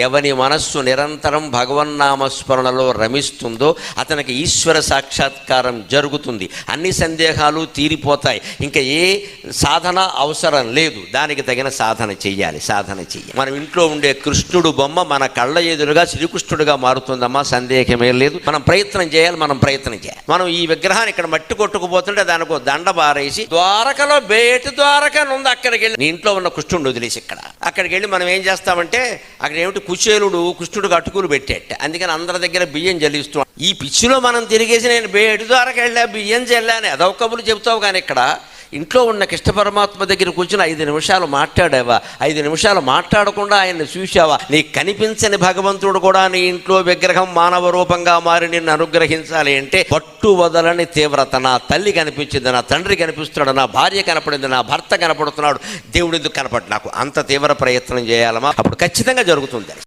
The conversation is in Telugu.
ఎవని మనస్సు నిరంతరం భగవన్నామస్మరణలో రమిస్తుందో అతనికి ఈశ్వర సాక్షాత్కారం జరుగుతుంది. అన్ని సందేహాలు తీరిపోతాయి. ఇంకా ఏ సాధన అవసరం లేదు. దానికి తగిన సాధన చెయ్యాలి. మనం ఇంట్లో ఉండే కృష్ణుడు బొమ్మ మన కళ్ళ ఎదురుగా శ్రీకృష్ణుడిగా మారుతుందమ్మా, సందేహమే లేదు. మనం ప్రయత్నం చేయాలి. మనం ఈ విగ్రహాన్ని ఇక్కడ మట్టి కొట్టుకుపోతుంటే దానికి దండ బారేసి ద్వారకలో బేటి ద్వారక ఉంది, అక్కడికి వెళ్ళి నీ ఇంట్లో ఉన్న కృష్ణుడిని వదిలేసి అక్కడికి వెళ్ళి మనం ఏం చేస్తామంటే అక్కడ ఏమిటి కుచేలుడు కృష్ణుడికి అటుకులు పెట్టేట, అందుకని అందరి దగ్గర బియ్యం జల్లిస్తున్నాం. ఈ పిచ్చిలో మనం తిరిగేసి నేను బేటి ద్వారాకి వెళ్ళా, బియ్యం చెల్లాని అదొక కబులు చెబుతావు. కానీ ఇక్కడ ఇంట్లో ఉన్న కృష్ణ పరమాత్మ దగ్గర కూర్చుని 5 నిమిషాలు మాట్లాడావా, 5 నిమిషాలు మాట్లాడకుండా ఆయన్ని చూశావా, నీకు కనిపించని భగవంతుడు కూడా నీ ఇంట్లో విగ్రహం మానవ రూపంగా మారి నిన్ను అనుగ్రహించాలి అంటే పట్టు వదలని తీవ్రత. నా తల్లి కనిపించింది, నా తండ్రి కనిపిస్తున్నాడు, నా భార్య కనపడింది, నా భర్త కనపడుతున్నాడు, దేవుడు ఎందుకు కనపడు నాకు, అంత తీవ్ర ప్రయత్నం చేయాలమ్మా, అప్పుడు ఖచ్చితంగా జరుగుతుంది.